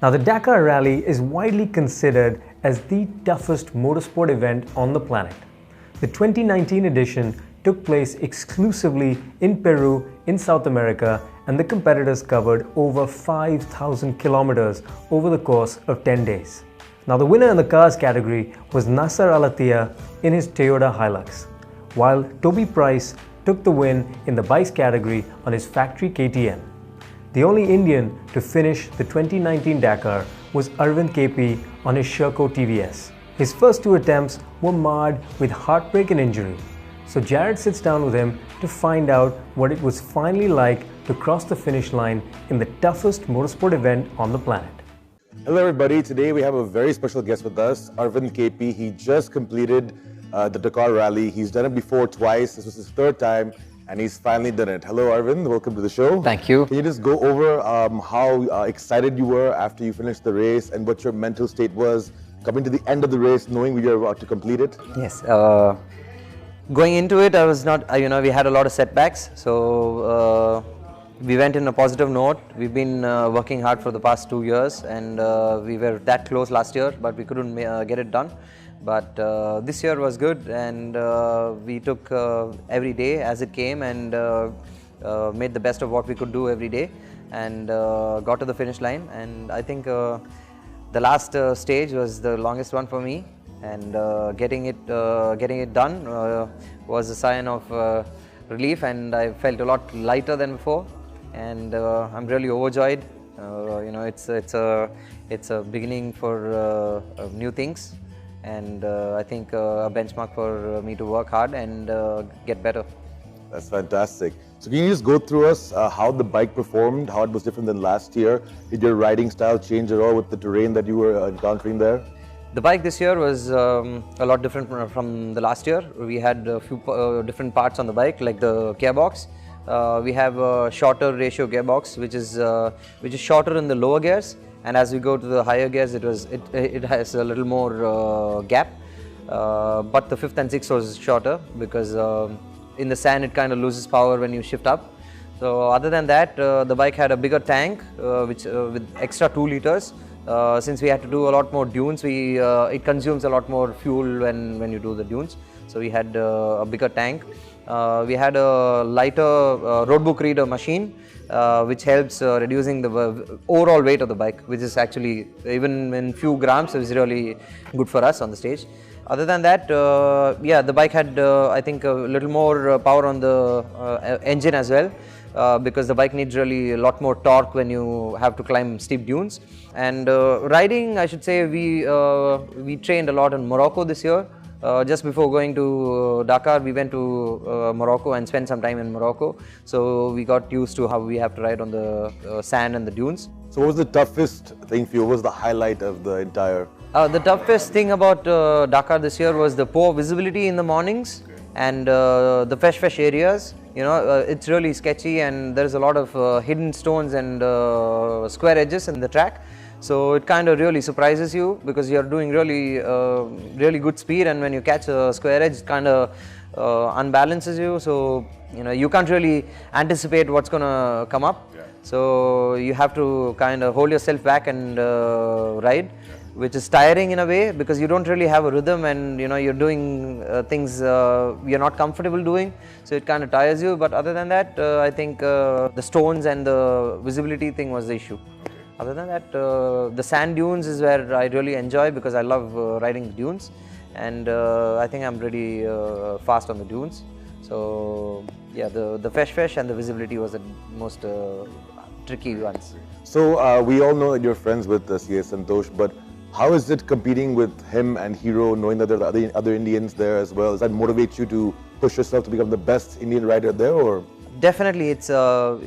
Now, the Dakar Rally is widely considered as the toughest motorsport event on the planet. The 2019 edition took place exclusively in Peru in South America, and the competitors covered over 5,000 kilometers over the course of 10 days. Now, the winner in the cars category was Nasser Al-Attiyah in his Toyota Hilux, while Toby Price took the win in the bikes category on his factory KTM. The only Indian to finish the 2019 Dakar was Aravind K P on his Sherco TVS. His first two attempts were marred with heartbreak and injury, so Jared sits down with him to find out what it was finally like to cross the finish line in the toughest motorsport event on the planet. Hello everybody, today we have a very special guest with us, Aravind K P. He just completed the Dakar Rally. He's done it before twice, this was his third time, and he's finally done it. Hello Aravind, welcome to the show. Thank you. Can you just go over how excited you were after you finished the race and what your mental state was coming to the end of the race, knowing we were about to complete it? Yes. Going into it, I was not, we had a lot of setbacks. So we went in a positive note. We've been working hard for the past 2 years, and we were that close last year, but we couldn't get it done. But this year was good, and we took every day as it came and made the best of what we could do every day, and got to the finish line. And I think the last stage was the longest one for me, and getting it done was a sign of relief, and I felt a lot lighter than before, and I'm really overjoyed. It's a beginning for new things, and I think a benchmark for me to work hard and get better. That's fantastic. So can you just go through us how the bike performed, how it was different than last year? Did your riding style change at all with the terrain that you were encountering there? The bike this year was a lot different from the last year. We had a few different parts on the bike, like the gearbox. We have a shorter ratio gearbox, which is shorter in the lower gears, and as we go to the higher gears, it has a little more gap. But the fifth and sixth was shorter because in the sand it kind of loses power when you shift up. So other than that, the bike had a bigger tank, with extra 2 liters. Since we had to do a lot more dunes, it consumes a lot more fuel when you do the dunes. So we had a bigger tank. We had a lighter roadbook reader machine, which helps reducing the overall weight of the bike, which is actually, even in few grams, is really good for us on the stage. Other than that, the bike had, I think, a little more power on the engine as well, because the bike needs really a lot more torque when you have to climb steep dunes. And riding, I should say, we trained a lot in Morocco this year. Just before going to Dakar, we went to Morocco and spent some time in Morocco. So we got used to how we have to ride on the sand and the dunes. So what was the toughest thing for you? What was the highlight of the entire? The toughest thing about Dakar this year was the poor visibility in the mornings and the fresh areas. It's really sketchy, and there's a lot of hidden stones and square edges in the track. So it kind of really surprises you because you're doing really good speed, and when you catch a square edge, it kind of unbalances you. So you can't really anticipate what's gonna come up. Yeah. So you have to kind of hold yourself back and ride, which is tiring in a way because you don't really have a rhythm, and you're doing things you're not comfortable doing, so it kind of tires you. But other than that, I think the stones and the visibility thing was the issue. Other than that, the sand dunes is where I really enjoy because I love riding the dunes, and I think I'm really fast on the dunes. So yeah, the fresh and the visibility was the most tricky ones. So we all know that you're friends with C.S. Santosh, but how is it competing with him and Hero, knowing that there are other Indians there as well? Does that motivate you to push yourself to become the best Indian rider there, or? Definitely, it's a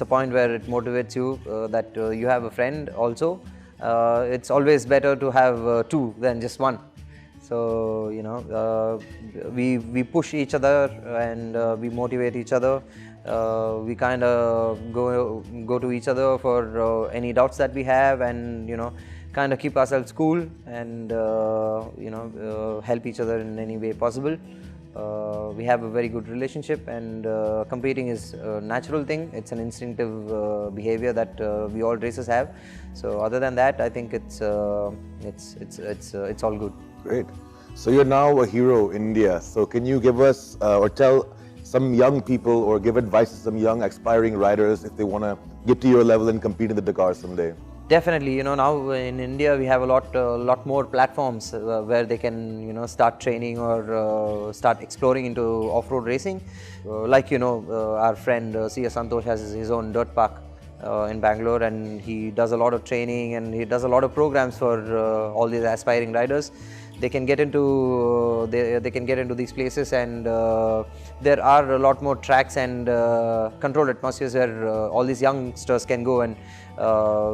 point where it motivates you that you have a friend also. It's always better to have 2 than just 1. So we push each other, and we motivate each other. We kind of go to each other for any doubts that we have, and kind of keep ourselves cool, and help each other in any way possible. We have a very good relationship, and competing is a natural thing. It's an instinctive behavior that we all racers have. So other than that, I think it's all good. Great. So you're now a hero in India. So can you give us or tell some young people or give advice to some young aspiring riders if they want to get to your level and compete in the Dakar someday? Definitely, now in India we have a lot more platforms where they can, start training or start exploring into off-road racing. Our friend C.S. Santosh has his own dirt park in Bangalore, and he does a lot of training and he does a lot of programs for all these aspiring riders. They can get into they can get into these places, and there are a lot more tracks and controlled atmospheres where all these youngsters can go and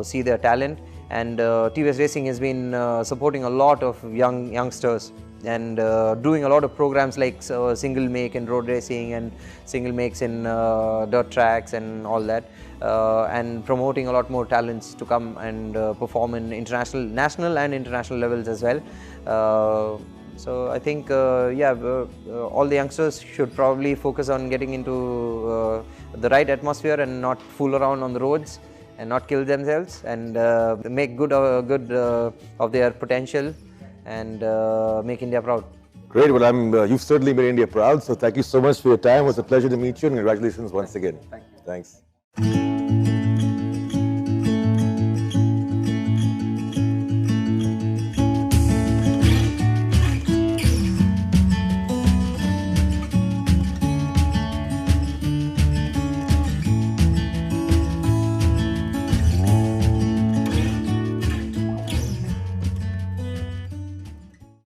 see their talent. And TVS Racing has been supporting a lot of youngsters and doing a lot of programs like single make in road racing and single makes in dirt tracks and all that, and promoting a lot more talents to come and perform in national and international levels as well. So I think all the youngsters should probably focus on getting into the right atmosphere and not fool around on the roads and not kill themselves, and make good of their potential, and make India proud. Great. Well, you've certainly made India proud. So thank you so much for your time. It was a pleasure to meet you, and congratulations once again. Thank you. Thanks.